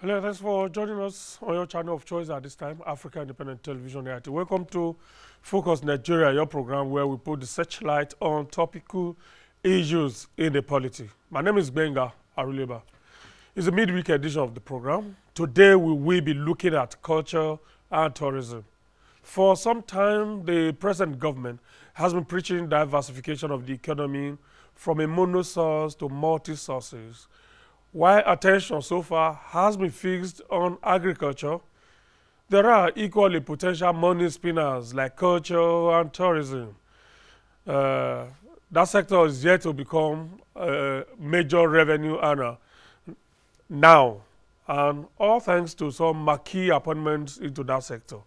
Hello, thanks for joining us on your channel of choice at this time, Africa Independent Television AIT. Welcome to Focus Nigeria, your program where we put the searchlight on topical issues in the polity. My name is Benga Aruleba. It's a midweek edition of the program. Today we will be looking at culture and tourism. For some time, the present government has been preaching diversification of the economy from a mono-source to multi-sources. While attention so far has been fixed on agriculture, there are equally potential money spinners like culture and tourism. That sector is yet to become a major revenue earner now, and all thanks to some marquee appointments into that sector.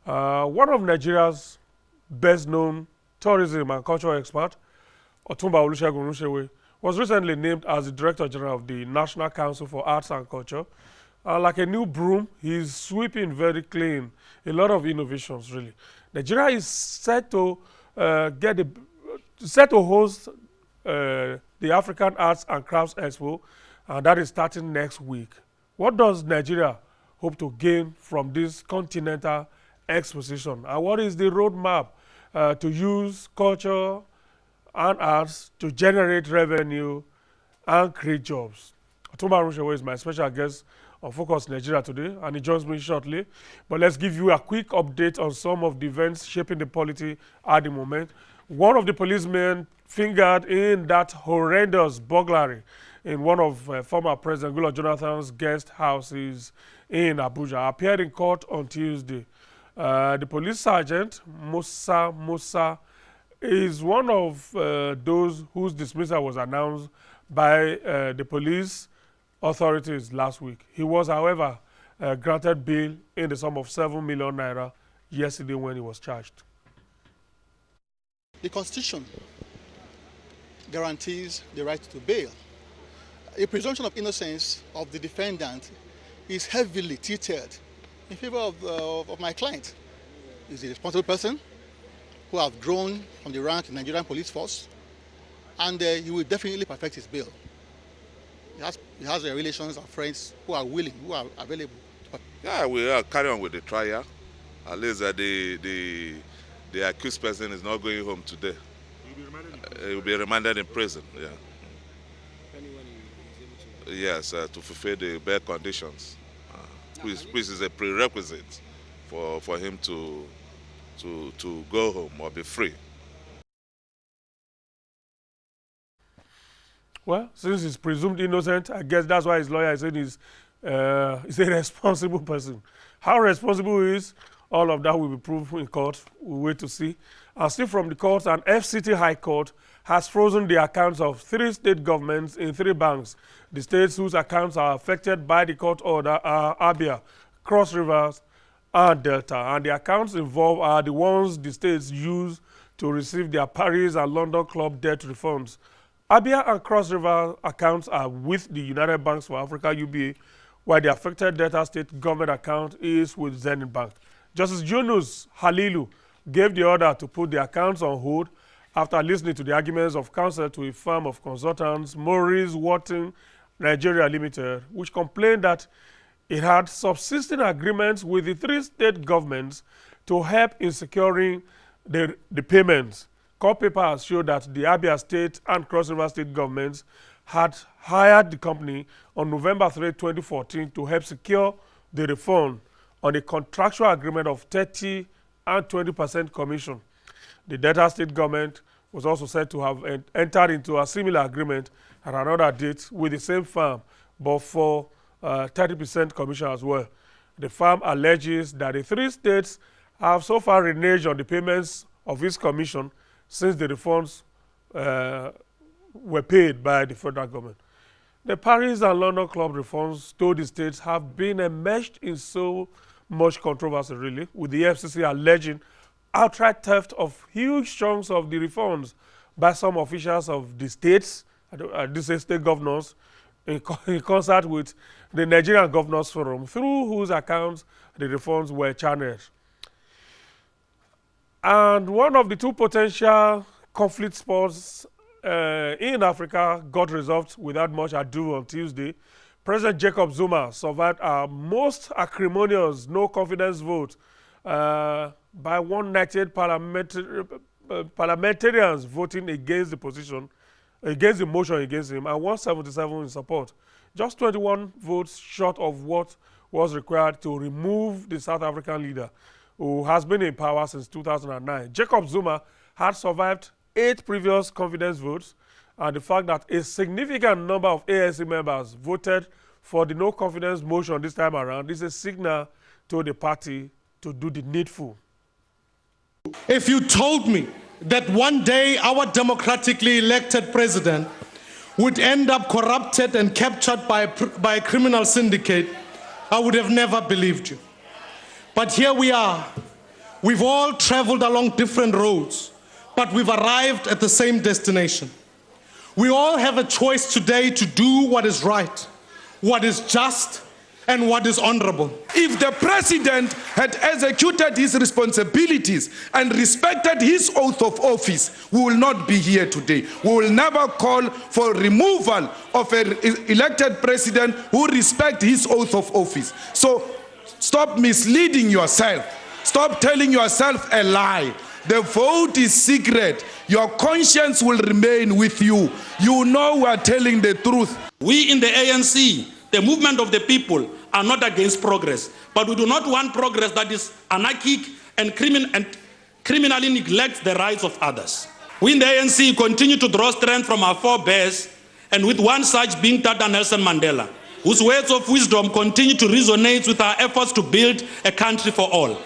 One of Nigeria's best-known tourism and cultural expert, Otunba Segun Runsewe, was recently named as the Director General of the National Council for Arts and Culture. Like a new broom, he's sweeping very clean a lot of innovations, really. Nigeria is set to host the African Arts and Crafts Expo, and that is starting next week. What does Nigeria hope to gain from this continental exposition? And what is the roadmap to use culture and arts to generate revenue and create jobs? Otunba Runsewe is my special guest on Focus Nigeria today, and he joins me shortly. But let's give you a quick update on some of the events shaping the polity at the moment. One of the policemen fingered in that horrendous burglary in one of former President Goodluck Jonathan's guest houses in Abuja appeared in court on Tuesday. The police sergeant, Musa, is one of those whose dismissal was announced by the police authorities last week. He was, however, granted bail in the sum of 7 million naira yesterday when he was charged. The Constitution guarantees the right to bail. A presumption of innocence of the defendant is heavily tilted in favor of my client. He's a responsible person who have grown from the rank in the Nigerian police force, and he will definitely perfect his bail. He has relations and friends who are willing, who are available. Yeah, we are carrying on with the trial. At least the accused person is not going home today. He will be remanded in prison. Yeah. Yes, to fulfill the bail conditions, which is a prerequisite for him to go home or be free. Well, since he's presumed innocent, I guess that's why his lawyer is saying he's a responsible person. How responsible he is, all of that will be proven in court. We'll wait to see. And still from the courts, an FCT High Court has frozen the accounts of 3 state governments in 3 banks. The states whose accounts are affected by the court order are Abia, Cross Rivers, and Delta. And the accounts involved are the ones the states use to receive their Paris and London club debt refunds. Abia and Cross River accounts are with the United Banks for Africa (UBA), while the affected Delta State government account is with Zenith Bank. Justice Yunus Halilu gave the order to put the accounts on hold after listening to the arguments of counsel to a firm of consultants, Maurice Wharton Nigeria Limited, which complained that it had subsisting agreements with the 3 state governments to help in securing the payments. Court papers show that the Abia State and Cross River State governments had hired the company on November 3, 2014 to help secure the refund on a contractual agreement of 30 and 20% commission. The Delta State government was also said to have entered into a similar agreement at another date with the same firm, but for 30% commission as well. The firm alleges that the 3 states have so far reneged on the payments of its commission since the refunds were paid by the federal government. The Paris and London club refunds told the states have been enmeshed in so much controversy, really, with the FCC alleging outright theft of huge chunks of the refunds by some officials of the states, these state governors, in concert with the Nigerian Governors Forum, through whose accounts the refunds were channeled. And one of the 2 potential conflict spots in Africa got resolved without much ado on Tuesday. President Jacob Zuma survived our most acrimonious no-confidence vote by 198 parliamentarians voting against the motion against him, and 177 in support. Just 21 votes short of what was required to remove the South African leader, who has been in power since 2009. Jacob Zuma had survived 8 previous confidence votes, and the fact that a significant number of ANC members voted for the no-confidence motion this time around is a signal to the party to do the needful. If you told me that one day our democratically elected president would end up corrupted and captured by a criminal syndicate, I would have never believed you. But here we are. We've all traveled along different roads, but we've arrived at the same destination. We all have a choice today to do what is right, what is just, and what is honorable. If the president had executed his responsibilities and respected his oath of office, we will not be here today. We will never call for removal of an elected president who respects his oath of office. So stop misleading yourself. Stop telling yourself a lie. The vote is secret. Your conscience will remain with you. You know we are telling the truth. We in the ANC, the movement of the people, are not against progress, but we do not want progress that is anarchic and criminally neglects the rights of others. We in the ANC continue to draw strength from our forebears, and with one such being Tata Nelson Mandela, whose words of wisdom continue to resonate with our efforts to build a country for all.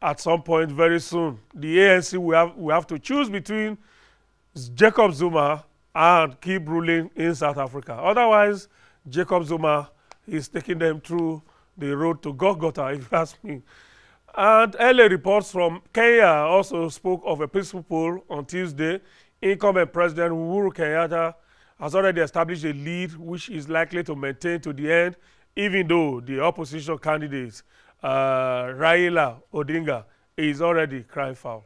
At some point very soon, the ANC will have to choose between Jacob Zuma and keep ruling in South Africa. Otherwise, Jacob Zuma is taking them through the road to Golgotha, if you ask me. And early reports from Kenya also spoke of a peaceful poll on Tuesday. Incumbent President Uhuru Kenyatta has already established a lead which is likely to maintain to the end, even though the opposition candidate, Raila Odinga, is already crying foul.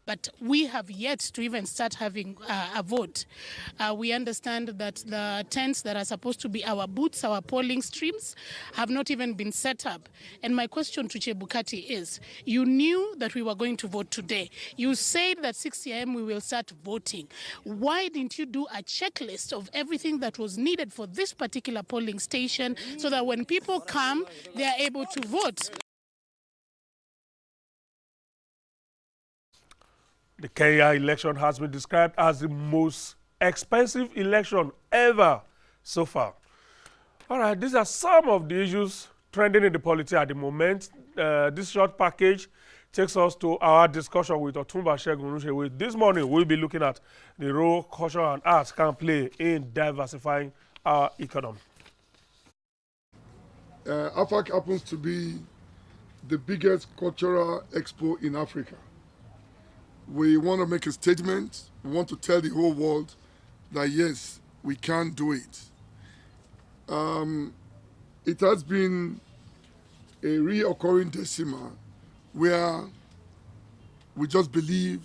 But we have yet to even start having a vote. We understand that the tents that are supposed to be our booths, our polling streams, have not even been set up. And my question to Chebukati is, you knew that we were going to vote today. You said that 6 a.m. we will start voting. Why didn't you do a checklist of everything that was needed for this particular polling station so that when people come, they are able to vote? The Kenya election has been described as the most expensive election ever so far. All right, these are some of the issues trending in the polity at the moment. This short package takes us to our discussion with Otunba Segun Runsewe. This morning, we'll be looking at the role culture and arts can play in diversifying our economy. AFAC happens to be the biggest cultural expo in Africa. We want to make a statement. We want to tell the whole world that yes, we can do it. It has been a reoccurring decima where we just believe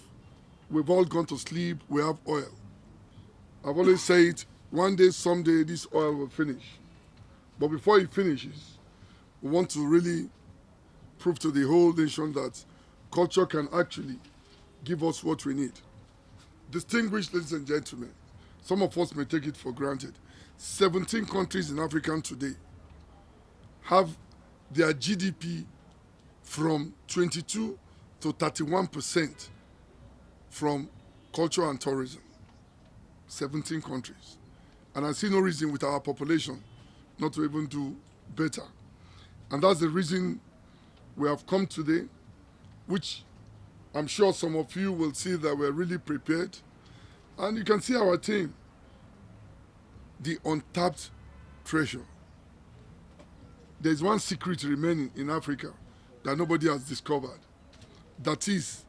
we've all gone to sleep, we have oil. I've always said one day, someday, this oil will finish. But before it finishes, we want to really prove to the whole nation that culture can actually give us what we need. Distinguished ladies and gentlemen, some of us may take it for granted. 17 countries in Africa today have their GDP from 22 to 31% from culture and tourism. 17 countries. And I see no reason with our population not to even do better. And that's the reason we have come today, which I'm sure some of you will see that we're really prepared. And you can see our team, the untapped treasure. There's one secret remaining in Africa that nobody has discovered. That is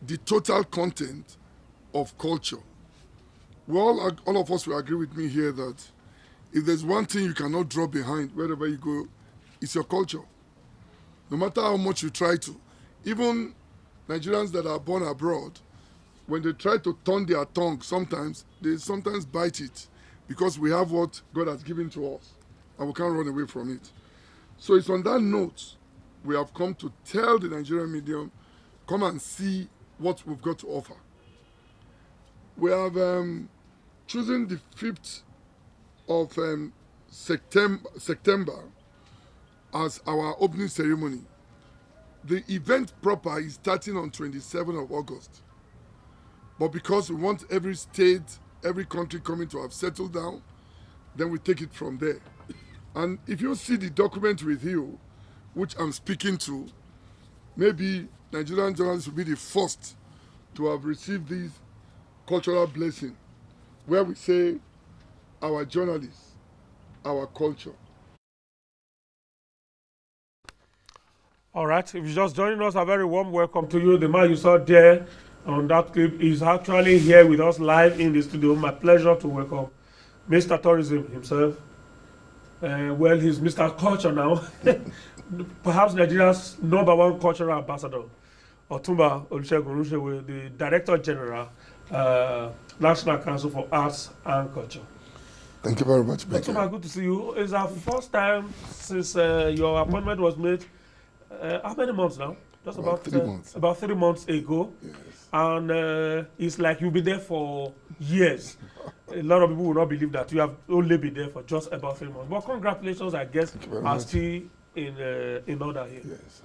the total content of culture. All of us will agree with me here that if there's one thing you cannot drop behind wherever you go, it's your culture. No matter how much you try to, even Nigerians that are born abroad when they try to turn their tongue, they sometimes bite it, because we have what God has given to us and we can't run away from it. So it's on that note we have come to tell the Nigerian medium, come and see what we've got to offer. We have chosen the 5th of September as our opening ceremony. The event proper is starting on 27th of August. But because we want every state, every country coming to have settled down, then we take it from there. And if you see the document with you, which I'm speaking to, maybe Nigerian journalists will be the first to have received this cultural blessing, where we say, our journalists, our culture. All right, if you're just joining us, a very warm welcome to you. The man you saw there on that clip is actually here with us live in the studio. My pleasure to welcome Mr. Tourism himself. Well, he's Mr. Culture now. Perhaps Nigeria's #1 cultural ambassador, Otunba Segun Runsewe, the Director General, National Council for Arts and Culture. Thank you very much, Becky. Otunba, good to see you. It's our first time since your appointment was made. How many months now? Just about 3 months. About 3 months ago. Yes. And it's like you'll be there for years. A lot of people will not believe that you have only been there for just about 3 months. But congratulations, I guess, are still in order here. Yes.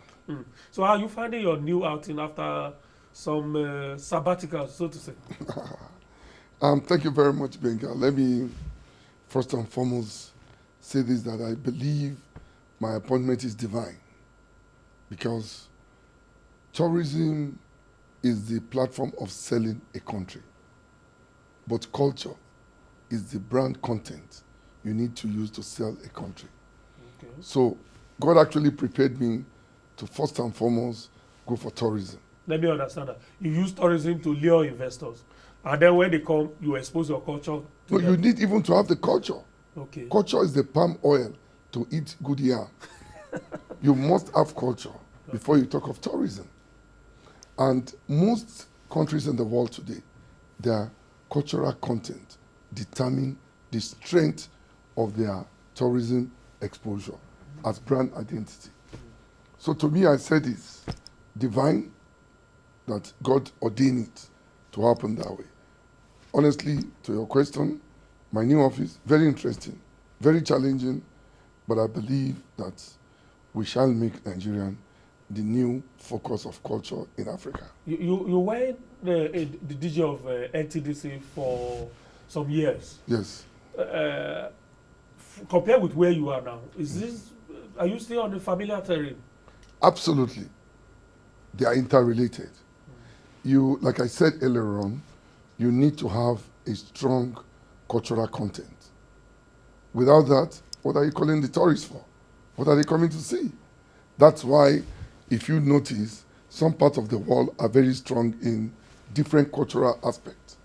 So how are you finding your new outing after some sabbaticals, so to say? Thank you very much, Benga. Let me first and foremost say this, that I believe my appointment is divine, because tourism is the platform of selling a country, but culture is the brand content you need to use to sell a country. Okay. So God actually prepared me to first and foremost go for tourism. Let me understand that. You use tourism to lure investors, and then when they come, you expose your culture to them. You need even to have the culture. Okay. Culture is the palm oil to eat good yam. You must have culture before you talk of tourism. And most countries in the world today, their cultural content determine the strength of their tourism exposure as brand identity. So to me, I said it's divine that God ordained it to happen that way. Honestly, to your question, my new office, very interesting, very challenging, but I believe that we shall make Nigerian the new focus of culture in Africa. You were the DJ of NTDC for some years. Yes. Compared with where you are now, are you still on the familiar terrain? Absolutely. They are interrelated. You, like I said earlier on, you need to have a strong cultural content. Without that, what are you calling the tourists for? What are they coming to see? That's why, if you notice, some parts of the world are very strong in different cultural aspects.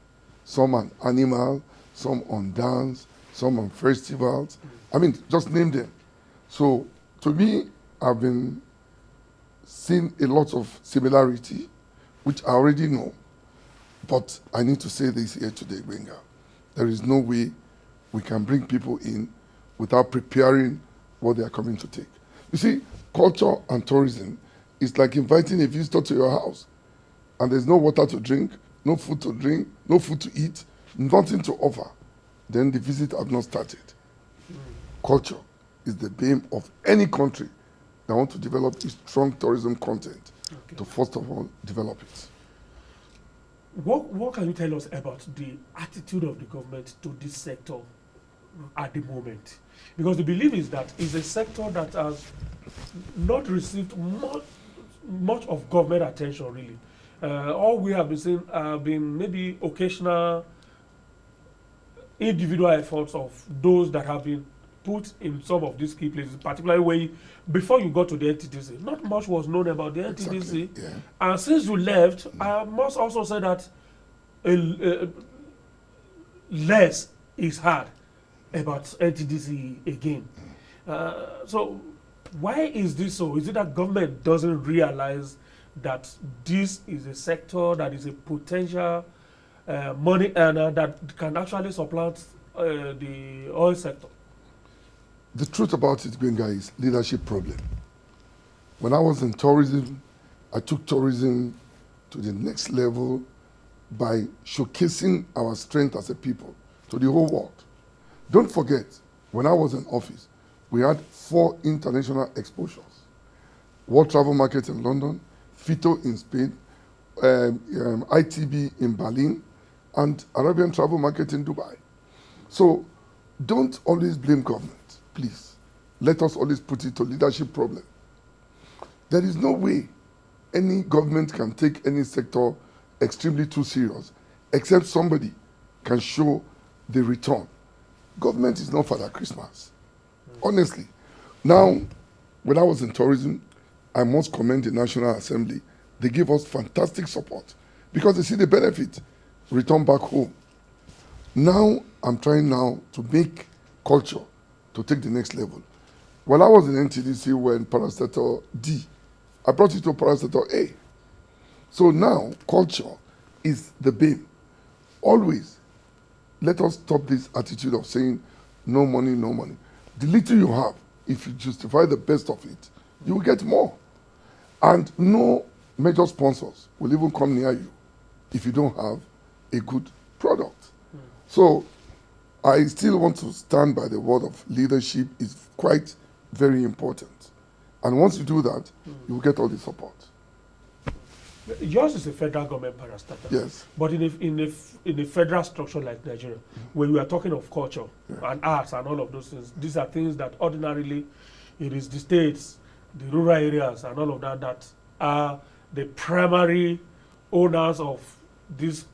Some on animal, some on dance, some on festivals. I mean, just name them. So, to me, I've been seeing a lot of similarity, which I already know. But I need to say this here today, Benga. There is no way we can bring people in without preparing what they are coming to take. You see, culture and tourism is like inviting a visitor to your house, and there's no water to drink, no food to drink, no food to eat, nothing to offer. Then the visit has not started. Culture is the bane of any country that want to develop a strong tourism content, to first of all develop it. What can you tell us about the attitude of the government to this sector at the moment? Because the belief is that it's a sector that has not received much of government attention, really. All we have been seeing have been maybe occasional individual efforts of those that have been put in some of these key places, particularly where before you got to the NTDC, not much was known about the NTDC. Exactly, yeah. And since you left, I must also say that less is heard about NTDC again. So why is this so? Is it that government doesn't realize that this is a sector that is a potential money earner that can actually supplant the oil sector? The truth about it, Gbenga, is leadership problem. When I was in tourism, I took tourism to the next level by showcasing our strength as a people to the whole world. Don't forget, when I was in office, we had 4 international exposures. World Travel Market in London, FITO in Spain, ITB in Berlin, and Arabian Travel Market in Dubai. So don't always blame government, please. Let us always put it to leadership problem. There is no way any government can take any sector extremely too serious, except somebody can show the return. Government is not Father Christmas. Honestly. Now, when I was in tourism, I must commend the National Assembly. They give us fantastic support because they see the benefit, return back home. Now, I'm trying now to make culture to take the next level. When I was in NTDC when parastatal D, I brought it to parastatal A. So now, culture is the beam. Always, let us stop this attitude of saying, no money, no money. The little you have, if you justify the best of it, you will get more. And no major sponsors will even come near you if you don't have a good product. So I still want to stand by the word of leadership is quite very important. And once you do that, you will get all the support. Yours is a federal government parastatal. Yes. But in a federal structure like Nigeria, where we are talking of culture and arts and all of those things, these are things that ordinarily it is the states, the rural areas and all of that that are the primary owners of this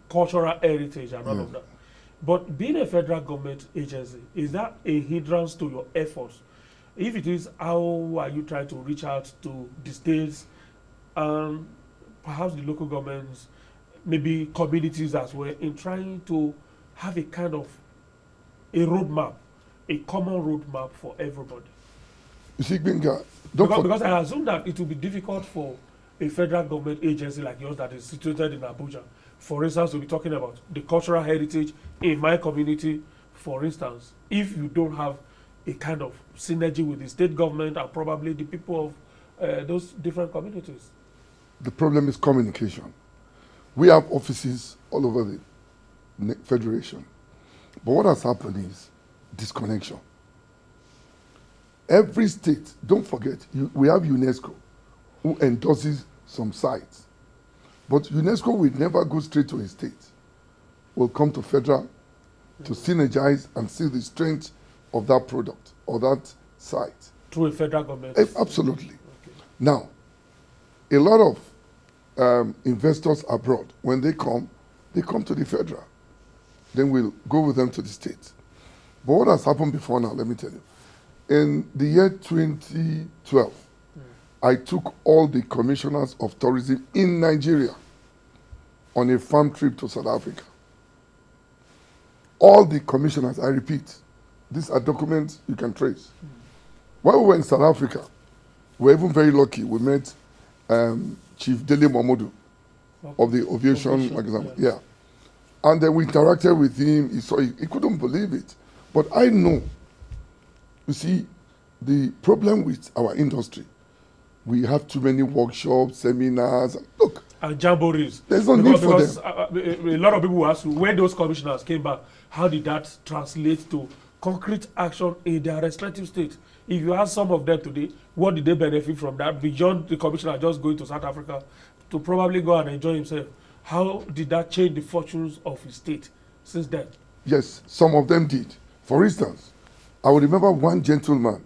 cultural heritage and all of that. But being a federal government agency, is that a hindrance to your efforts? If it is, how are you trying to reach out to the states and perhaps the local governments, maybe communities as well, in trying to have a kind of a roadmap, a common roadmap for everybody? You see, Gbenga, because I assume that it will be difficult for a federal government agency like yours that is situated in Abuja, for instance, to be talking about the cultural heritage in my community, for instance, if you don't have a kind of synergy with the state government and probably the people of those different communities. The problem is communication. We have offices all over the federation. But what has happened is disconnection. Every state, don't forget, we have UNESCO who endorses some sites. But UNESCO will never go straight to a state. Will come to federal to synergize and see the strength of that product or that site. Through a federal government? Absolutely. Okay. Now, a lot of investors abroad, when they come to the federal. Then we'll go with them to the state. But what has happened before now, let me tell you. In the year 2012, I took all the commissioners of tourism in Nigeria on a farm trip to South Africa. All the commissioners, I repeat, these are documents you can trace. While we were in South Africa, we were even very lucky. We met Chief Dele Momodu of the Aviation Magazine. Yeah. And then we interacted with him. He couldn't believe it. But I know, you see, the problem with our industry, we have too many workshops, seminars. Look. And jamborees. There's no need for them. A lot of people ask, when those commissioners came back, how did that translate to concrete action in their respective states? If you ask some of them today, what did they benefit from that beyond the commissioner just going to South Africa to probably go and enjoy himself? How did that change the fortunes of his state since then? Yes, some of them did. For instance, I would remember one gentleman,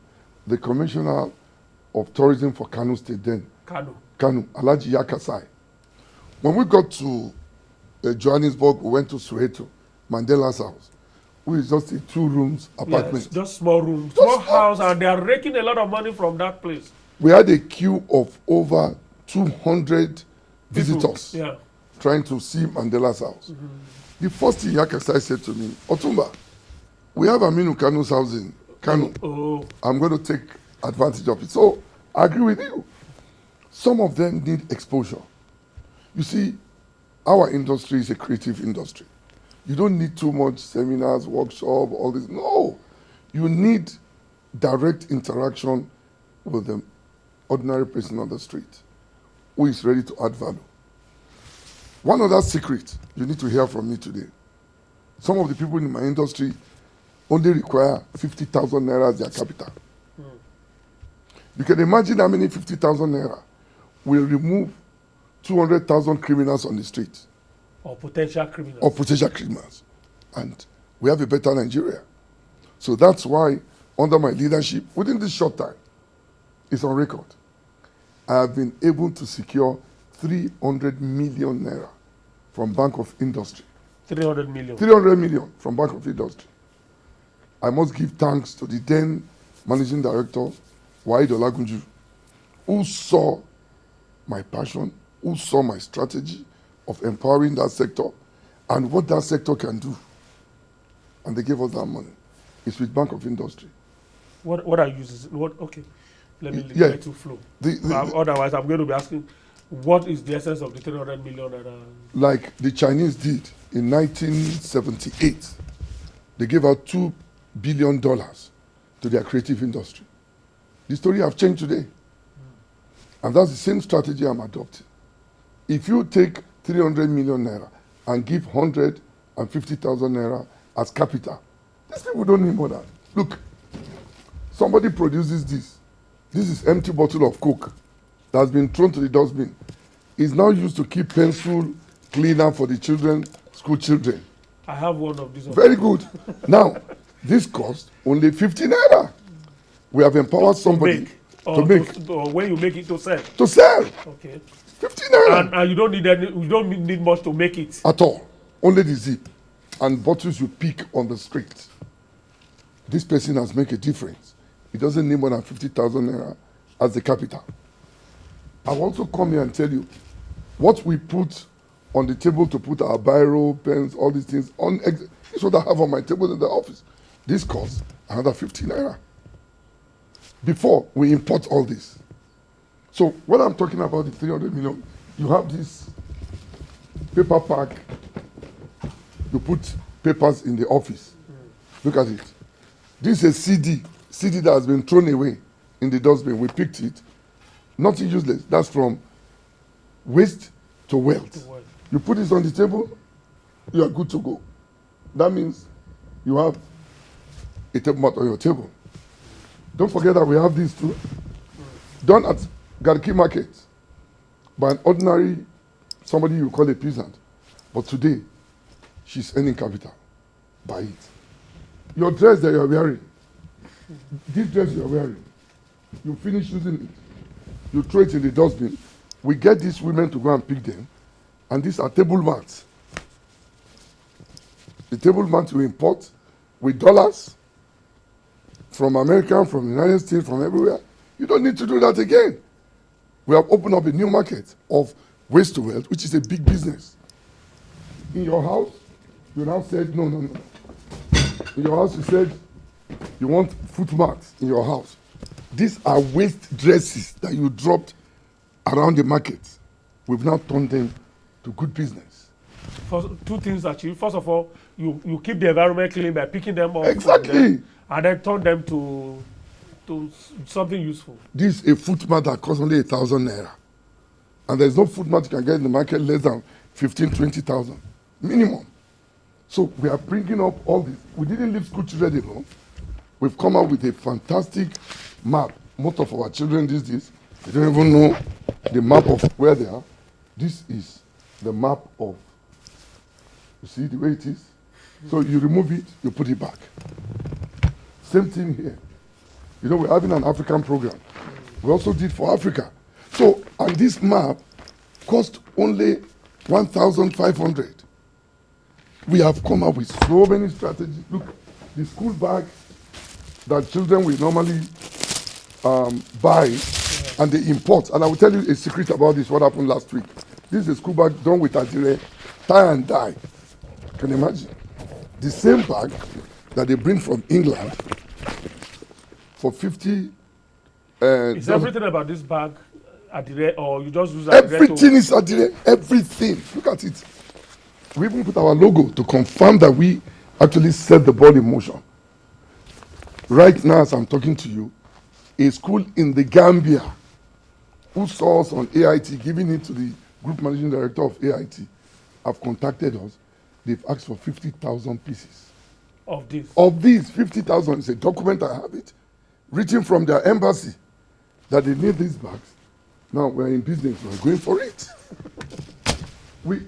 the commissioner of tourism for Kano State then. Kano, Alhaji Yakasai. When we got to Johannesburg, we went to Soweto, Mandela's house. We just a 2-room apartment. Yes, just small rooms, small house, and they are raking a lot of money from that place. We had a queue of over 200 visitors trying to see Mandela's house. The first thing Yakasai said to me, Otunba, we have Aminu Kano's house in Kano. I'm going to take advantage of it. So I agree with you. Some of them need exposure. You see, our industry is a creative industry. You don't need too much seminars, workshop, all this. No, you need direct interaction with the ordinary person on the street who is ready to add value. One other secret you need to hear from me today. Some of the people in my industry only require 50,000 naira as their capital. You can imagine how many 50,000 naira will remove 200,000 criminals on the street. Or potential criminals. Or potential criminals. And we have a better Nigeria. So that's why, under my leadership, within this short time, it's on record, I have been able to secure 300 million naira from Bank of Industry. 300 million. 300 million from Bank of Industry. I must give thanks to the then Managing Director, Waheed Olagunju, who saw my passion, who saw my strategy of empowering that sector and what that sector can do. And they gave us that money. It's with Bank of Industry. What are uses? Okay, let me let you flow. Otherwise, I'm going to be asking, what is the essence of the 300 million? Like the Chinese did in 1978, they gave out $2 billion to their creative industry. The story have changed today. And that's the same strategy I'm adopting. If you take 300 million naira and give 150,000 naira as capital, these people don't need more than. Look, somebody produces this. This is empty bottle of Coke that has been thrown to the dustbin. It's now used to keep pencil cleaner for the children, school children. I have one of these. Very good. Now, this costs only 50 naira. We have empowered somebody to make. Or when you make it to sell. To sell. Okay. 50 naira. And you don't need any. You don't need much to make it. At all. Only the zip and bottles you pick on the street. This person has made a difference. He doesn't need more than 50,000 naira as the capital. I'll also come here and tell you what we put on the table to put our biro, pens, all these things on. This is what I have on my table in the office. This costs another 50 naira. Before we import all this. So when I'm talking about the 300 million, you have this paper pack. You put papers in the office. Look at it. This is a CD that has been thrown away in the dustbin. We picked it. Nothing useless. That's from waste to wealth. You put this on the table, you are good to go. That means you have a table mat on your table. Don't forget that we have these too. Done at Garki Market by an ordinary, somebody you call a peasant. But today, she's earning capital. Buy it. Your dress that you're wearing, this dress you're wearing, you finish using it, you throw it in the dustbin. We get these women to go and pick them, and these are table mats. The table mats we import with dollars from America, from the United States, from everywhere. You don't need to do that again. We have opened up a new market of waste to wealth, which is a big business. In your house, you now said, no. In your house, you said you want foot mats in your house. These are waste dresses that you dropped around the market. We've now turned them to good business. For two things actually. First of all, you keep the environment clean by picking them up. Exactly. And then turn them to something useful. This is a foot mat that costs only 1,000 naira. And there's no foot mat you can get in the market less than 15,000, 20,000 minimum. So we are bringing up all this. We didn't leave school children alone. We've come up with a fantastic map. Most of our children these days, they don't even know the map of where they are. This is the map of, you see the way it is? So you remove it, you put it back. Same thing here. You know, we're having an African program. We also did for Africa. So, and this map cost only 1,500. We have come up with so many strategies. Look, the school bag that children will normally buy and they import. And I will tell you a secret about this, what happened last week. This is a school bag done with Adire, tie and dye. Can you imagine? The same bag that they bring from England for 50. Is everything about this bag adire, or you just use adire Everything is adire. Everything. Look at it. We even put our logo to confirm that we actually set the ball in motion. Right now, as I'm talking to you, a school in the Gambia who saw us on AIT, giving it to the group managing director of AIT, have contacted us. They've asked for 50,000 pieces. of this. Of these 50,000, it's a document, I have it, written from their embassy that they need these bags. Now we're in business, we're going for it.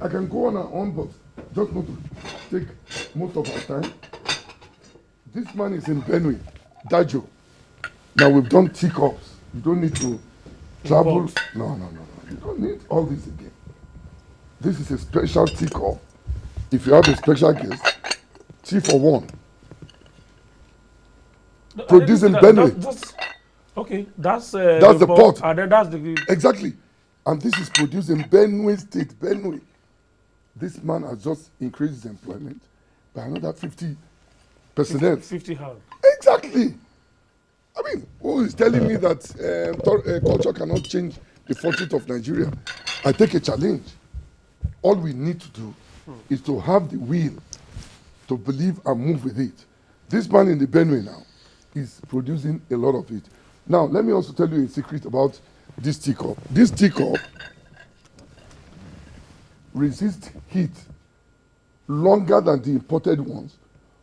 I can go on and on, but just not to take most of our time. This man is in Benue, Dajo. Now we've done teacups. You don't need to travel. No. You don't need all this again. This is a special teacup. If you have a special guest, tea for one. Produced in Benue. Okay, that's the pot. And then that's the Exactly. And this is produced in Benue State, Benue. This man has just increased his employment by another 50%. 50 hand. Exactly. I mean, who is telling me that culture cannot change the fortune of Nigeria? I take a challenge. All we need to do is to have the will to believe and move with it. This man in the Benue now is producing a lot of it. Now, let me also tell you a secret about this teacup. This teacup resists heat longer than the imported ones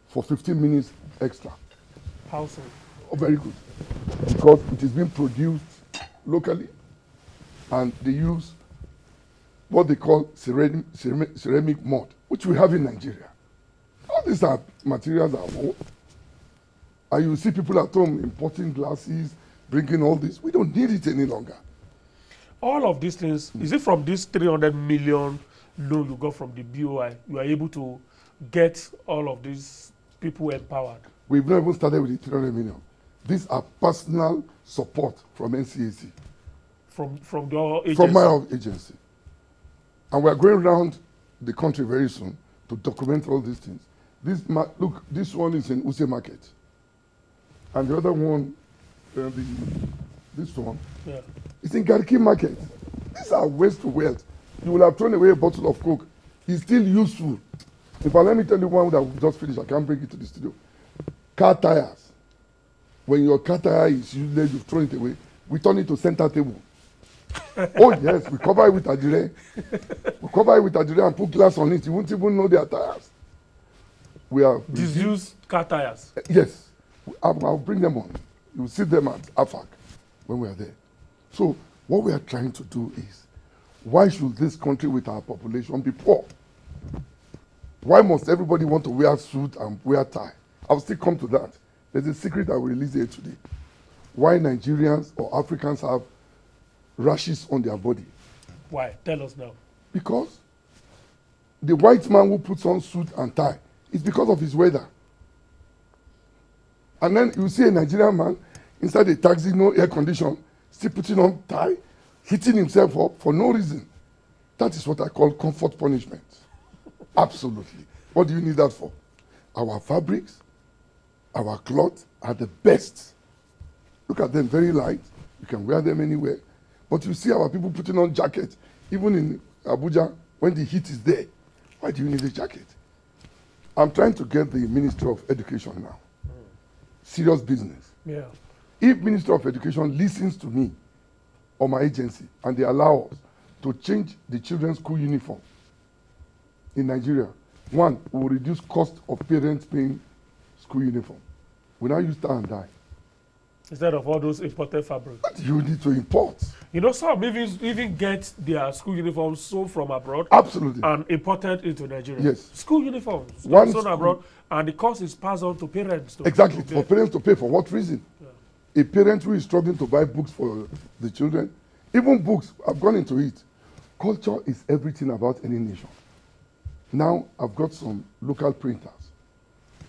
for 15 minutes extra. How so? Oh, very good. Because it is being produced locally and they use what they call ceramic mud, which we have in Nigeria. All these are materials at home. And you see people at home importing glasses, bringing all this. We don't need it any longer. All of these things, is it from this 300 million loan you got from the BOI, you are able to get all of these people empowered? We've not even started with the 300 million. These are personal support from NCAC. From your agency? From my agency. And we're going around the country very soon to document all these things. Look, this one is in Use Market. And the other one, this one, is in Garki Market. These are waste to wealth. You will have thrown away a bottle of Coke. It's still useful. In fact, let me tell you one that we just finished. I can't bring it to the studio. Car tires. When your car tire is useless, you've thrown it away. We turn it to center table. Oh yes, we cover it with adire. We cover it with adire and put glass on it. You won't even know they are tires. We are disused car tires. Yes, I'll bring them on. You will see them at AFAC when we are there. So what we are trying to do is, why should this country with our population be poor? Why must everybody want to wear a suit and wear a tie? I'll still come to that. There's a secret I will release here today. Why Nigerians or Africans have rashes on their body. Why? Tell us now. Because the white man who puts on suit and tie is because of his weather. And then you see a Nigerian man inside a taxi, no air condition, still putting on tie, hitting himself up for no reason. That is what I call comfort punishment. Absolutely. What do you need that for? Our fabrics, our cloth are the best. Look at them, very light. You can wear them anywhere. But you see our people putting on jackets, even in Abuja, when the heat is there. Why do you need a jacket? I'm trying to get the Ministry of Education now. Serious business. Yeah. If Ministry of Education listens to me or my agency and they allow us to change the children's school uniform in Nigeria, one, we will reduce cost of parents paying school uniform. We now use tie and dye. Instead of all those imported fabrics. But you need to import. You know, some even get their school uniforms sold from abroad. Absolutely. And imported into Nigeria. Yes. School uniforms sold abroad, and the cost is passed on to parents. Exactly. For parents to pay. For what reason? Yeah. A parent who is struggling to buy books for the children, even books, I've gone into it. Culture is everything about any nation. Now, I've got some local printers.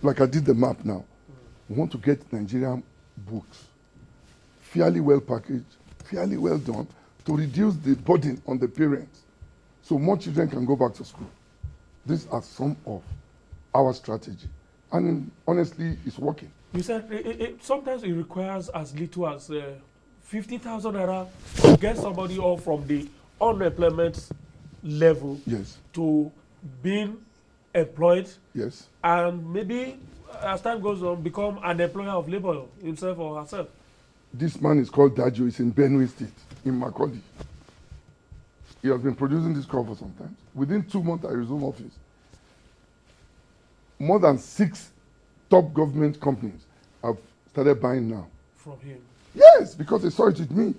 Like I did the map now. We want to get Nigerian books, fairly well packaged, fairly well done, to reduce the burden on the parents so more children can go back to school. These are some of our strategy. And honestly, it's working. You said sometimes it requires as little as 50,000 naira to get somebody off from the unemployment level Yes. to being employed, Yes. and maybe as time goes on become an employer of labor himself or herself. This man is called Dajo. He's in Benue State, in Macaulay. He has been producing this crop for some time. Within 2 months, I resumed office. More than 6 top government companies have started buying now. From him. Yes, because they saw it with me.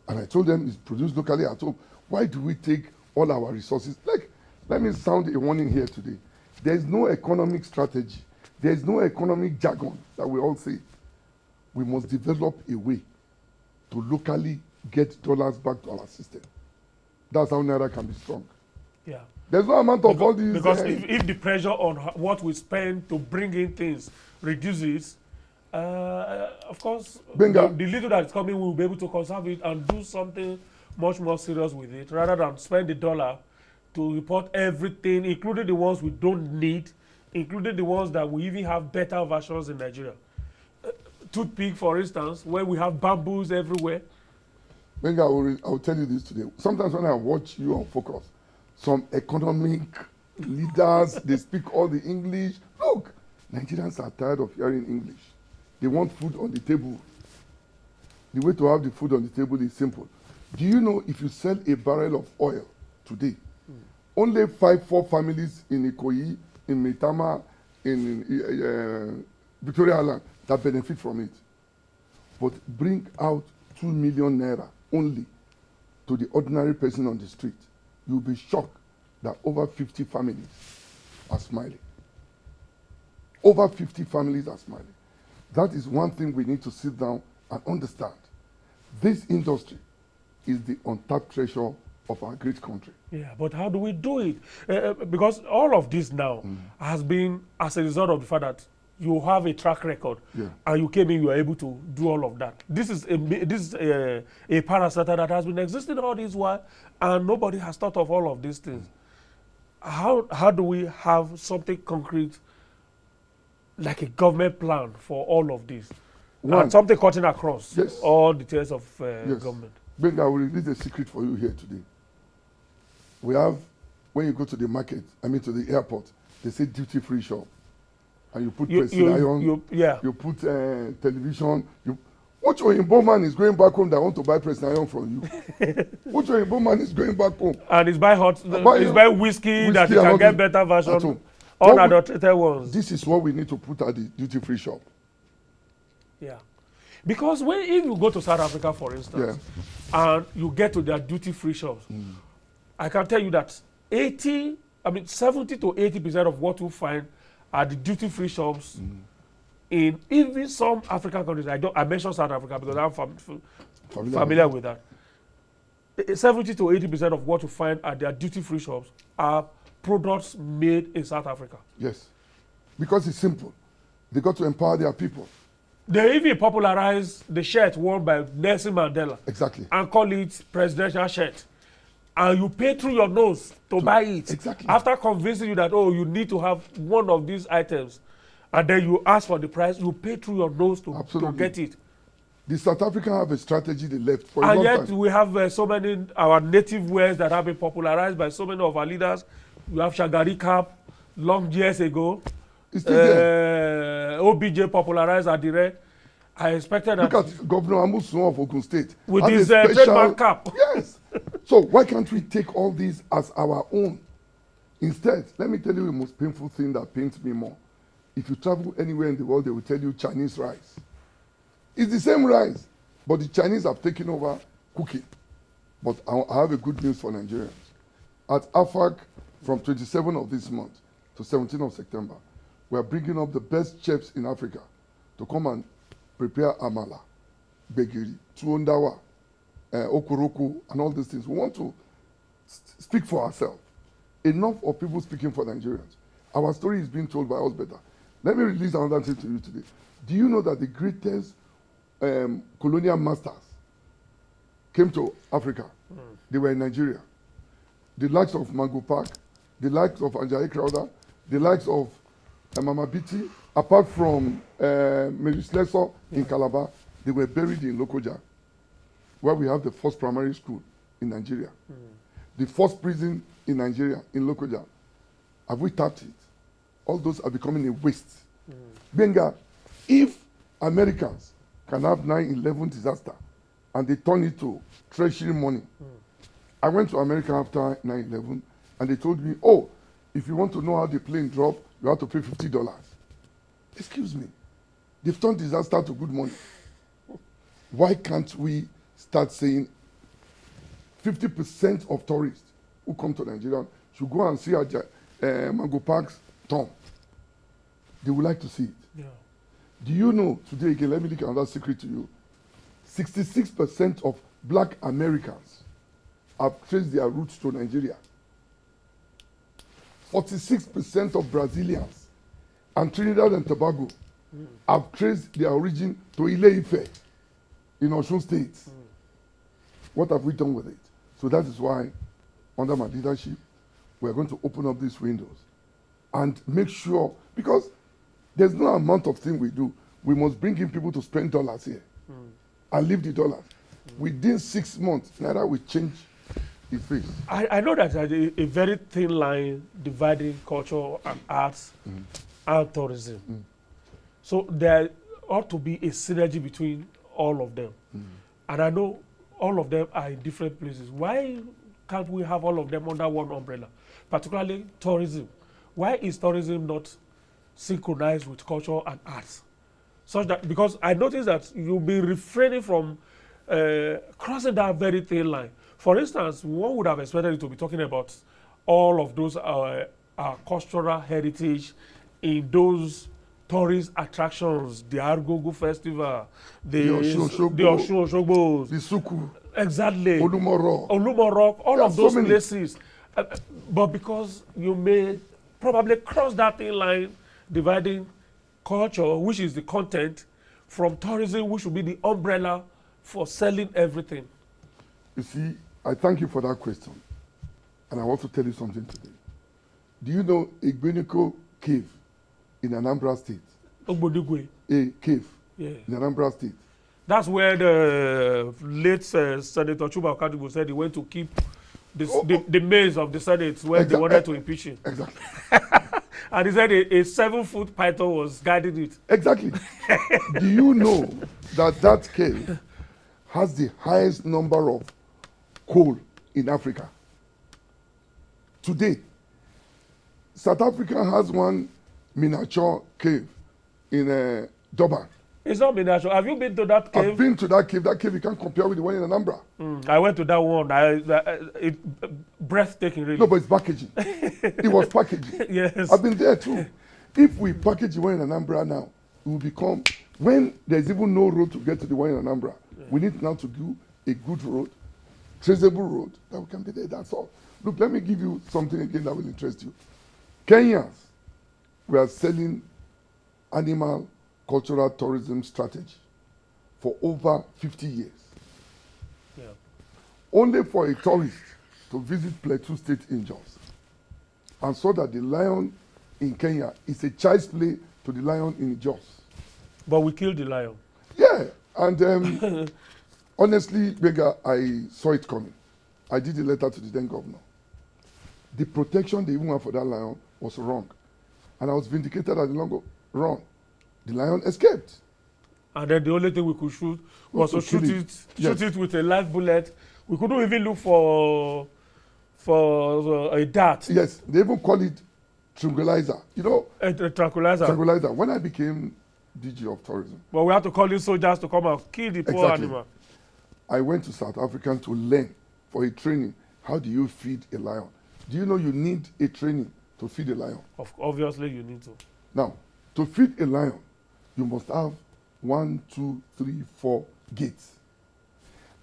And I told them it's produced locally at home. Why do we take all our resources? Like, let me sound a warning here today. There is no economic strategy. There is no economic jargon that we all say. We must develop a way to locally get dollars back to our system. That's how Naira can be strong. Yeah. There's no amount of all these... Because if the pressure on what we spend to bring in things reduces, of course, the little that is coming, we'll be able to conserve it and do something much more serious with it, rather than spend the dollar to report everything, including the ones we don't need, including the ones that we even have better versions in Nigeria. Toothpick, for instance, where we have bamboos everywhere. Benga, I will tell you this today. Sometimes when I watch you on Focus, some economic leaders, they speak all the English. Look, Nigerians are tired of hearing English. They want food on the table. The way to have the food on the table is simple. Do you know if you sell a barrel of oil today, only 4 families in Ikoyi, in Maitama, in Victoria Island that benefit from it? But bring out 2 million naira only to the ordinary person on the street. You'll be shocked that over 50 families are smiling. Over 50 families are smiling. That is one thing we need to sit down and understand. This industry is the untapped treasure of our great country. Yeah, but how do we do it? Because all of this now has been as a result of the fact that you have a track record, and you came in, you were able to do all of that. This is a parastatal that has been existing all this while, and nobody has thought of all of these things. How do we have something concrete, like a government plan for all of this? And something cutting across all the tiers of government. Ben, I will release a secret for you here today. We have, when you go to the market, to the airport, they say duty-free shop. And you put pressing iron, you put television. Which Oyinbo man is going back home that want to buy pressing iron from you? Which Oyinbo man is going back home? And he's buy whiskey that you can get better version, unadulterated ones. This is what we need to put at the duty-free shop. Yeah. Because if you go to South Africa, for instance, and you get to their duty-free shops, I can tell you that 70 to 80% of what you find at the duty-free shops in even some African countries. I mentioned South Africa because I'm familiar with that. 70 to 80% of what you find at their duty-free shops are products made in South Africa. Yes, because it's simple. They got to empower their people. They even popularize the shirt worn by Nelson Mandela. Exactly. And call it presidential shirt. And you pay through your nose to buy it. Exactly. After convincing you that, you need to have one of these items. And then you ask for the price, you pay through your nose to get it. The South Africans have a strategy they left for a long time. And yet we have so many, our native wears that have been popularized by so many of our leaders. You have Shagari cap long years ago. It's still there. OBJ popularized Adire. I expected that. Look at Governor Amusun of Ogun State. With his trademark cap. Yes. So why can't we take all these as our own? Instead, let me tell you the most painful thing that pains me more. If you travel anywhere in the world, they will tell you Chinese rice. It's the same rice, but the Chinese have taken over cooking. But I have a good news for Nigerians. At AFAC, from 27th of this month to 17th of September, we are bringing up the best chefs in Africa to come and prepare amala, begiri, tuondawa, okoroko, and all these things. We want to speak for ourselves. Enough of people speaking for Nigerians. Our story is being told by us better. Let me release another thing to you today. Do you know that the greatest colonial masters came to Africa? They were in Nigeria. The likes of Mango Park, the likes of Ajayi Crowther, the likes of Mama Biti, apart from Meris Leso in Calabar, they were buried in Lokoja. where we have the first primary school in Nigeria, the first prison in Nigeria, in Lokoja. Have we tapped it? All those are becoming a waste. Benga, if Americans can have 9/11 disaster and they turn it to treasury money. I went to America after 9/11 and they told me, oh, if you want to know how the plane dropped, you have to pay $50. Excuse me. They've turned disaster to good money. Why can't we start saying 50% of tourists who come to Nigeria should go and see Mango Park's tomb? They would like to see it. Yeah. Do you know, today again, let me leak another secret to you. 66% of black Americans have traced their roots to Nigeria. 46% of Brazilians and Trinidad and Tobago have traced their origin to Ile-Ife in Osun State. What have we done with it? So that is why, under my leadership, we are going to open up these windows and make sure, because there's no amount of thing we do, we must bring in people to spend dollars here and leave the dollars. Within 6 months, Naira will change its face. I know that there's a very thin line dividing culture and arts and tourism. So there ought to be a synergy between all of them. And I know all of them are in different places. Why can't we have all of them under one umbrella? Particularly tourism. Why is tourism not synchronized with culture and arts? Such that, because I noticed that you'll be refraining from crossing that very thin line. For instance, one would have expected you to be talking about all of those our cultural heritage in those tourist attractions, the Argogo Festival, the Osun Osogbo, the Suku, exactly, Olumoro, all of those places. But because you may probably cross that thin line dividing culture, which is the content, from tourism, which should be the umbrella for selling everything. You see, I thank you for that question. And I want to tell you something today. Do you know Igbeniko Cave in Anambra State? Ogbodigwe. A cave, yeah, in Anambra State. That's where the late Senator Chuba Okadigbo said he went to keep the maze of the Senate where they wanted to impeach him. Exactly. And he said a 7-foot python was guiding it. Exactly. Do you know that cave has the highest number of coal in Africa? Today, South Africa has one miniature cave in Durban. It's not miniature. Have you been to that cave? I've been to that cave. That cave you can't compare with the one in Anambra. I went to that one. It's breathtaking, really. No, but it's packaging. It was packaging. Yes. I've been there too. If we package the one in Anambra now, it will become, when there's even no road to get to the one in Anambra, we need now to do a good road, traceable road, that we can be there. That's all. Look, let me give you something again that will interest you. Kenyans were selling animal cultural tourism strategy for over 50 years. Yeah. Only for a tourist to visit Plateau State in Jos and saw that the lion in Kenya is a child's play to the lion in Jos. But we killed the lion. Yeah, and honestly, Bega, I saw it coming. I did a letter to the then governor. The protection they even had for that lion was wrong. And I was vindicated at the long run. The lion escaped. And then the only thing we could shoot was to shoot it with a live bullet. We couldn't even look for a dart. Yes, they even call it tranquilizer. You know? A tranquilizer. Tranquilizer. When I became DG of tourism. But we had to call in soldiers to come and kill the poor animal. I went to South Africa to learn for a training. How do you feed a lion? Do you know you need a training to feed a lion? Obviously, you need to. Now, to feed a lion, you must have 1, 2, 3, 4 gates.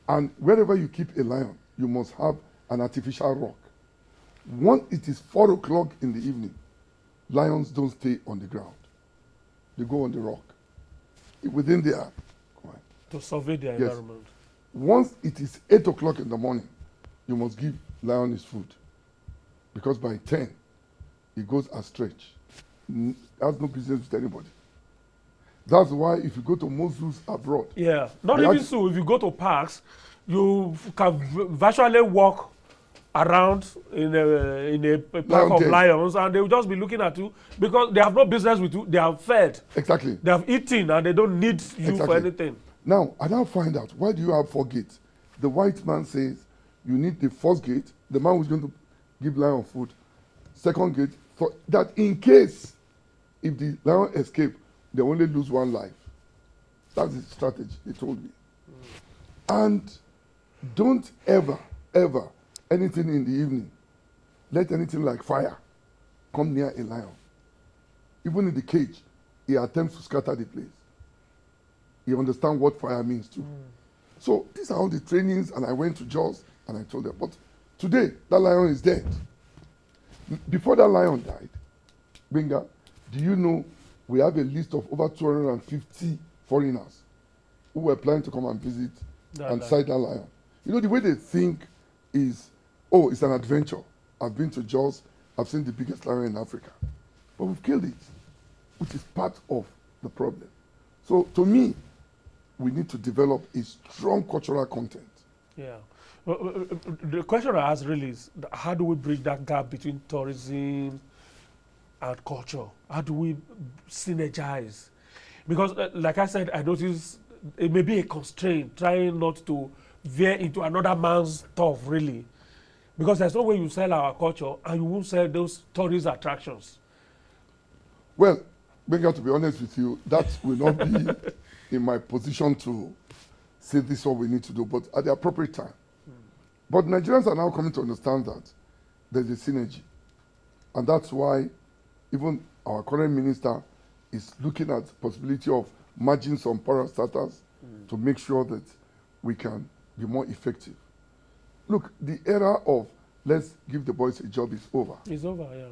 And wherever you keep a lion, you must have an artificial rock. Once it is 4 o'clock in the evening, lions don't stay on the ground. They go on the rock. Within there. To survey the environment. Once it is 8 o'clock in the morning, you must give lion his food. Because by 10, it goes astray. It has no business with anybody. That's why if you go to most zoos abroad. Yeah, not even so. If you go to parks, you can virtually walk around in a pack of lions, and they will just be looking at you because they have no business with you. They have fed. Exactly. They have eaten, and they don't need you for anything. Now, I now find out, why do you have 4 gates? The white man says you need the first gate, the man who's going to give lion food. Second gate, for that in case if the lion escape, they only lose 1 life. That's the strategy, they told me. And don't ever, anything in the evening, let anything like fire come near a lion. Even in the cage, he attempts to scatter the place. He understands what fire means too. So these are all the trainings, and I went to Jos and I told them, but today that lion is dead. Before that lion died, Benga, do you know we have a list of over 250 foreigners who were planning to come and visit and sight that lion? You know, the way they think is, oh, it's an adventure. I've been to Jos, I've seen the biggest lion in Africa. But we've killed it, which is part of the problem. So to me, we need to develop a strong cultural content. Yeah. The question I ask really is, how do we bridge that gap between tourism and culture? How do we synergize? Because, like I said, I noticed it may be a constraint, trying not to veer into another man's stuff, really. Because there's no way you sell our culture and you won't sell those tourist attractions. Well, Benga, to be honest with you, that will not be in my position to say this is what we need to do, but at the appropriate time. But Nigerians are now coming to understand that there's a synergy. And that's why even our current minister is looking at the possibility of merging some parastatals to make sure that we can be more effective. Look, the era of let's give the boys a job is over. It's over, yeah.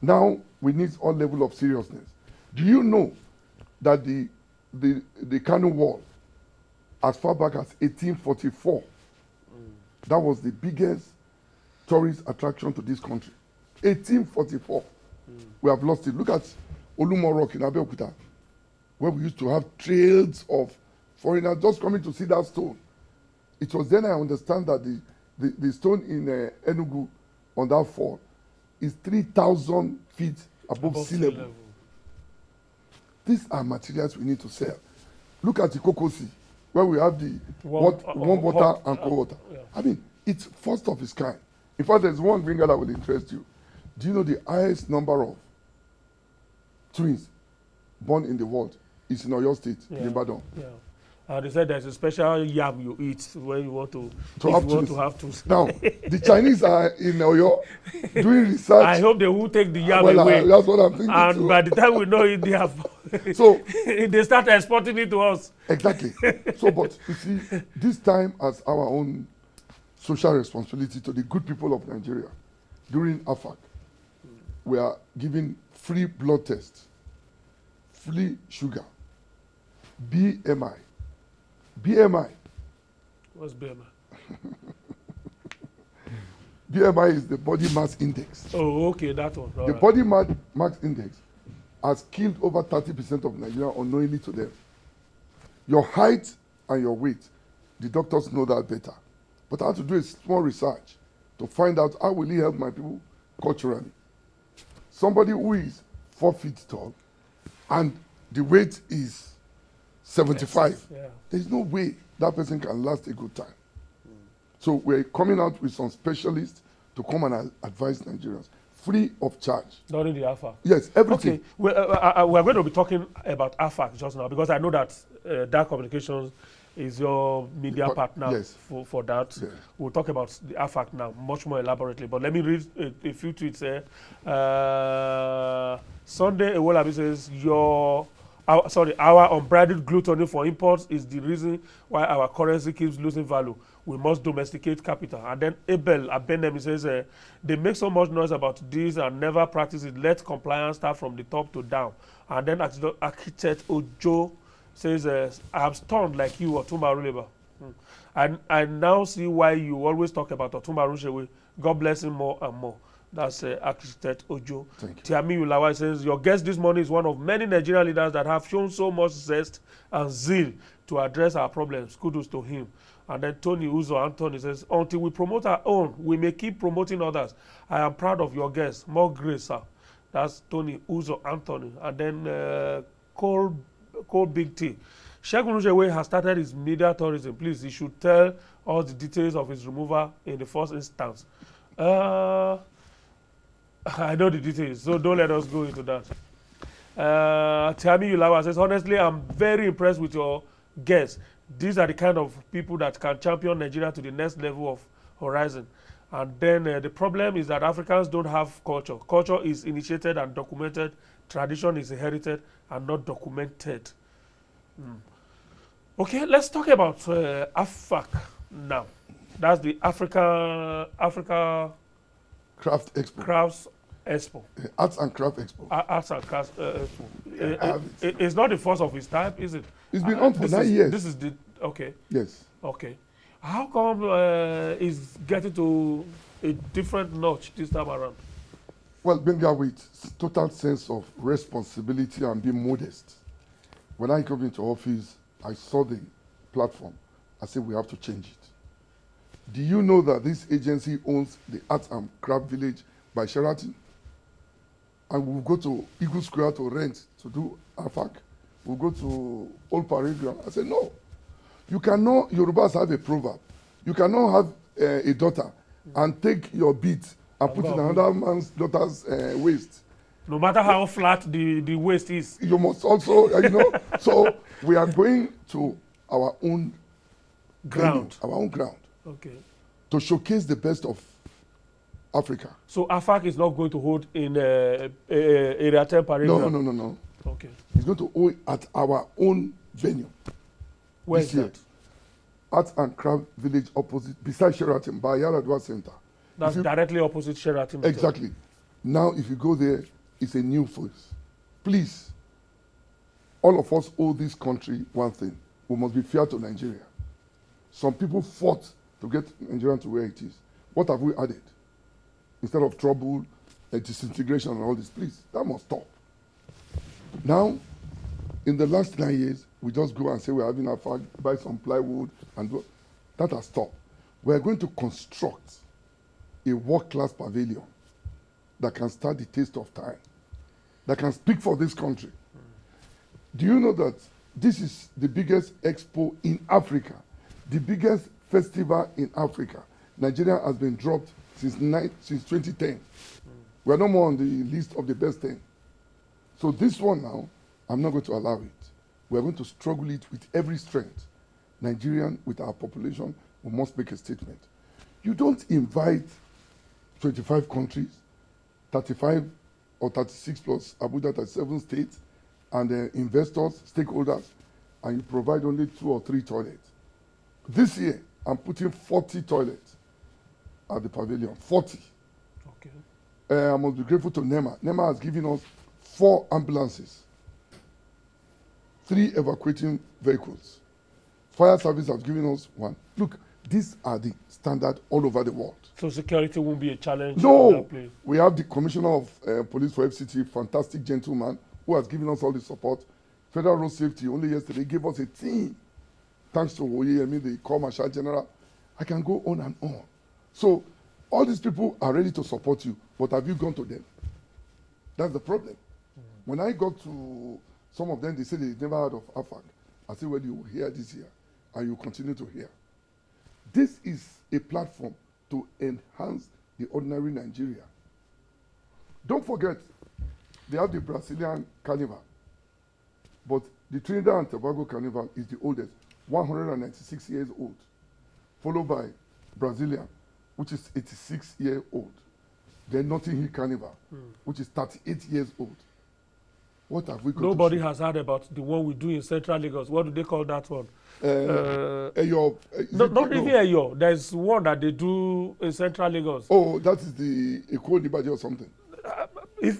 Now we need all level of seriousness. Do you know that the Kano Wall, as far back as 1844, that was the biggest tourist attraction to this country. 1844. We have lost it. Look at Olumo Rock in Abeokuta, where we used to have trails of foreigners just coming to see that stone. It was then I understand that the stone in Enugu on that fall is 3,000 feet above sea level. These are materials we need to sell. Look at the Kokosi, where we have the warm water and cold water. Yeah. I mean, it's first of its kind. In fact, there's one gringa that will interest you. Do you know the highest number of twins born in the world is in Oyo State, in Ibadan? Yeah. They said there's a special yam you eat when you want to have twins. Now, the Chinese are in Oyo doing research. I hope they will take the yam away. That's what I'm thinking. And too. by the time we know it, they have so they start exporting it to us. Exactly. So, but you see, this time as our own social responsibility to the good people of Nigeria, during AFAC, we are giving free blood tests, free sugar, BMI. BMI. What's BMI? BMI is the body mass index. Oh, okay, that one. The body mass index has killed over 30% of Nigeria unknowingly to them. Your height and your weight, the doctors know that better. But I had to do a small research to find out how will it help my people culturally. Somebody who is 4 feet tall and the weight is 75, there's no way that person can last a good time. So we're coming out with some specialists to come and advise Nigerians, free of charge. During the AFAC? Yes, everything. Okay, we're going to be talking about AFAC just now because I know that Dark Communications is your media partner for that. Yes. We'll talk about the AFAC now much more elaborately, but let me read a few tweets here. Sunday Ewolabi says, our unbridled gluttony for imports is the reason why our currency keeps losing value. We must domesticate capital. And then Abel Abenem says, they make so much noise about this and never practice it. Let compliance start from the top to down. And then Architect Ojo says, I am stunned like you, Otunba Runsewe. And I now see why you always talk about Otunba Runsewe. God bless him more and more. That's Architect Ojo. Thank you. Tiami Ulawa says, your guest this morning is one of many Nigerian leaders that have shown so much zest and zeal to address our problems. Kudos to him. And then Tony Uzo Anthony says, until we promote our own, we may keep promoting others. I am proud of your guests. More grace, sir. That's Tony Uzo Anthony. And then Cole Big T. Segun Runsewe has started his media tourism. Please, he should tell all the details of his removal in the first instance. I know the details, so don't let us go into that. Tiami Ulawa says, honestly, I'm very impressed with your guests. These are the kind of people that can champion Nigeria to the next level of horizon. And then the problem is that Africans don't have culture. Culture is initiated and documented. Tradition is inherited and not documented. Okay, let's talk about AFAC now. That's the Africa Craft Expo. Crafts Expo. Arts and Craft Expo. Arts and Crafts Expo. It's not the first of its type, is it? It's been on for 9 years. This is the okay. Yes. Okay. How come it's getting to a different notch this time around? Well, Benga, with total sense of responsibility and being modest. When I came into office, I saw the platform. I said, we have to change it. Do you know that this agency owns the Arts and Craft Village by Sheraton? And we'll go to Eagle Square to rent to do AFAC. We'll go to Old Parade Ground. I said, no. You cannot, Yorubas have a proverb. You cannot have a daughter and take your beads and put in another man's daughter's waist. No matter how flat the waist is. You must also, you know, so we are going to our own ground. Our own ground. Okay. To showcase the best of Africa. So AFAC is not going to hold in Area 10 Parade Ground? No. Okay. It's going to hold at our own venue. Where is that? Arts and Craft Village opposite, beside Sheraton, by Yaradua Center. That's directly opposite Sheraton. Exactly. Now, if you go there, it's a new face. Please, all of us owe this country one thing. We must be fair to Nigeria. Some people fought to get Nigeria to where it is. What have we added? Instead of trouble, disintegration and all this, please, that must stop. Now, in the last 9 years, we just go and say we're having a AFAC, buy some plywood, and do. That has stopped. We're going to construct a world-class pavilion that can stand the test of time, that can speak for this country. Do you know that this is the biggest expo in Africa, the biggest festival in Africa? Nigeria has been dropped since 2010. We are no more on the list of the best 10. So this one now, I'm not going to allow it. We are going to struggle it with every strength. Nigerian, with our population, we must make a statement. You don't invite 25 countries, 35 or 36 plus Abuja, 37 states, and investors, stakeholders, and you provide only 2 or 3 toilets. This year, I'm putting 40 toilets at the pavilion, 40. Okay. I must be grateful to NEMA. NEMA has given us 4 ambulances, 3 evacuating vehicles. Fire service has given us 1. Look, these are the standard all over the world. So security won't be a challenge? No. We have the Commissioner of Police for FCT, fantastic gentleman, who has given us all the support. Federal Road Safety, only yesterday, gave us a team. Thanks to Oyeyemi, the Corps Marshal General. I can go on and on. So all these people are ready to support you, but have you gone to them? That's the problem. When I got to some of them, they said they never heard of AFAC. I said, well, you will hear this here, and you continue to hear. This is a platform to enhance the ordinary Nigeria. Don't forget, they have the Brazilian Carnival, but the Trinidad and Tobago Carnival is the oldest, 196 years old, followed by Brazilian, which is 86 years old. Then Notting Hill Carnival, which is 38 years old. What have we got? Nobody has heard about the one we do in Central Lagos. What do they call that one? Not even Eyo. There's one that they do in Central Lagos. Oh, that is the Eko Nibaje or something.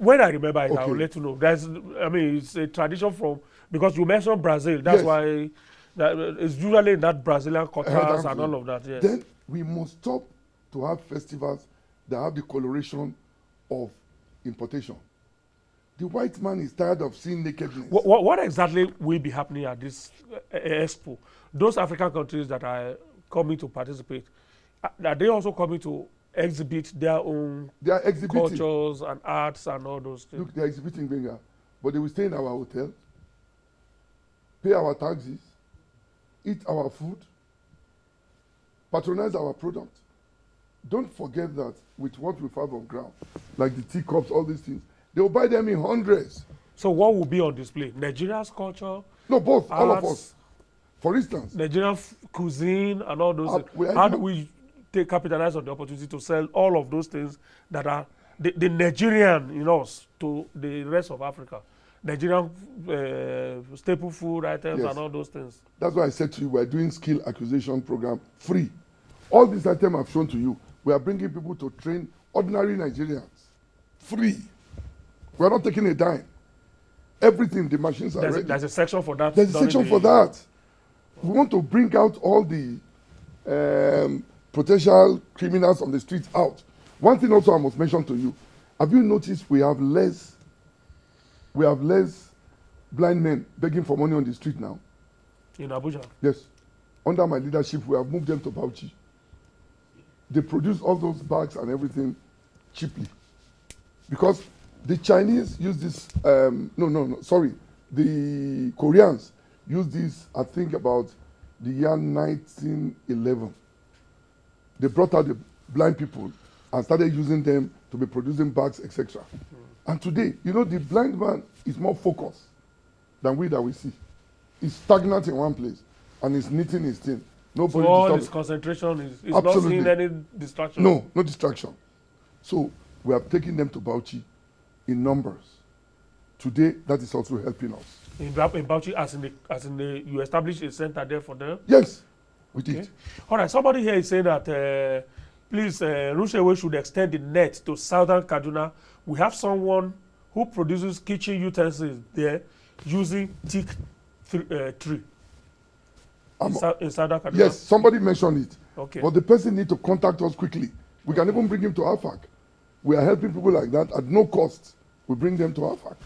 When I remember it, I will let you know. It's a tradition from, because you mentioned Brazil. That's why it's usually in that Brazilian cutouts and all of that. Yes. Then we must stop to have festivals that have the coloration of importation. The white man is tired of seeing nakedness. What exactly will be happening at this expo? Those African countries that are coming to participate, are they also coming to exhibit their own cultures and arts and all those things? Look, they are exhibiting Benga, but they will stay in our hotel, pay our taxes, eat our food, patronize our product. Don't forget that with what we have on ground, like the teacups, all these things, they will buy them in hundreds. So what will be on display? Nigeria's culture? No, both, arts, all of us. For instance, Nigerian cuisine and all those things. How do we capitalize on the opportunity to sell all of those things that are the Nigerian in us to the rest of Africa? Nigerian staple food items and all those things. That's why I said to you, we're doing skill acquisition program free. All these items I've shown to you, we are bringing people to train ordinary Nigerians. Free. We're not taking a dime. Everything, the machines are ready. There's a section for that. There's a section for that. We want to bring out all the potential criminals on the streets out. One thing also I must mention to you, have you noticed we have less blind men begging for money on the street now? In Abuja? Yes. Under my leadership, we have moved them to Bauchi. They produce all those bags and everything cheaply. Because the Chinese use this, the Koreans use this, I think, about the year 1911. They brought out the blind people and started using them to be producing bags, etc. And today, you know, the blind man is more focused than we see. He's stagnant in one place and he's knitting his thing. Nobody so all his concentration is not seeing any distraction? No distraction. So we are taking them to Bauchi in numbers. Today, that is also helping us. In Bauchi, as in the, you established a center there for them? Yes, we did. All right, somebody here is saying that please, Runsewe should extend the net to southern Kaduna. We have someone who produces kitchen utensils there using teak tree. In southern Kaduna? Yes, somebody mentioned it. Okay. But the person needs to contact us quickly. We can even bring him to AFAC. We are helping people like that at no cost. We bring them to AFAC.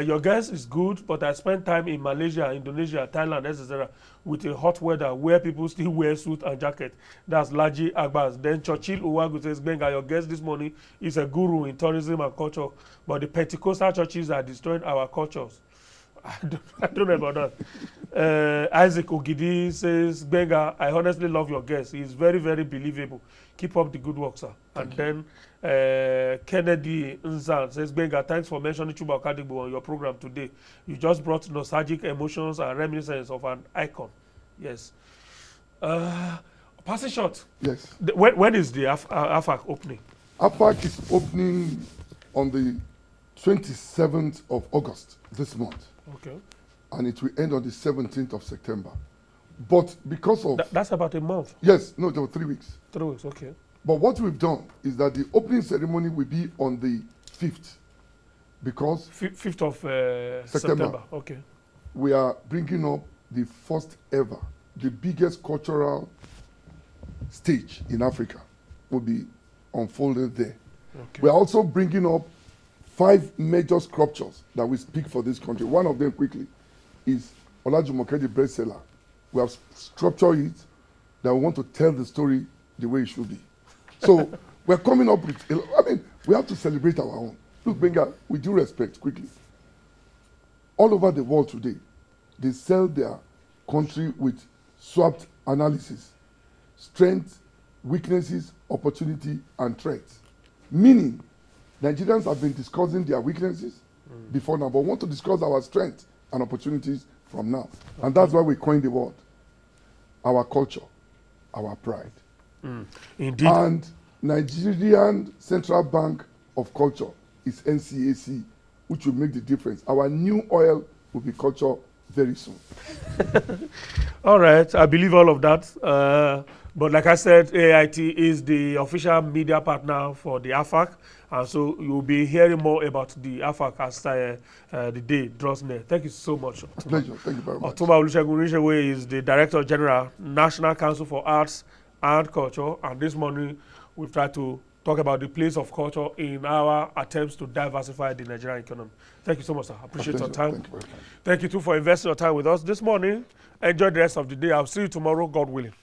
Your guest is good, but I spent time in Malaysia, Indonesia, Thailand, etc. with a hot weather where people still wear suit and jacket. That's Laji Agbaz. Then Churchill Uwagu says, Benga, your guest this morning is a guru in tourism and culture, but the Pentecostal churches are destroying our cultures. I don't know about that. Isaac Ogidi says, Benga, I honestly love your guest. He's very, very believable. Keep up the good work, sir. And then Kennedy Nzan says, Benga, thanks for mentioning Chuba Okadigbo on your program today. You just brought nostalgic emotions and reminiscence of an icon. Yes. Passing shot. Yes. When is the AFAC opening? AFAC is opening on the 27th of August this month. Okay. And it will end on the 17th of September. But because of... That's about a month? Yes. No, there were 3 weeks. 3 weeks, okay. But what we've done is that the opening ceremony will be on the 5th. Because... 5th of September. Okay. We are bringing up the first ever, the biggest cultural stage in Africa will be unfolded there. Okay. We are also bringing up 5 major sculptures that we speak for this country. One of them quickly is Olajumoke, the bestseller. We have structured it that we want to tell the story the way it should be. So we're coming up with, we have to celebrate our own. Look, Benga, with due respect, quickly. All over the world today, they sell their country with SWOT analysis, strengths, weaknesses, opportunity, and threats. Meaning, Nigerians have been discussing their weaknesses before now, but want to discuss our strengths and opportunities from now. Okay. And that's why we coined the word. Our culture, our pride. Indeed. And Nigerian Central Bank of Culture is NCAC, which will make the difference. Our new oil will be culture very soon. All right, I believe all of that. But like I said, AIT is the official media partner for the AFAC. And so you'll be hearing more about the AFAC as the day draws near. Thank you so much. Pleasure. Thank you very much. Otunba Segun Runsewe is the Director General, National Council for Arts and Culture. And this morning, we've tried to talk about the place of culture in our attempts to diversify the Nigerian economy. Thank you so much, sir. I appreciate your time. Thank you very much. Thank you too for investing your time with us this morning. Enjoy the rest of the day. I'll see you tomorrow, God willing.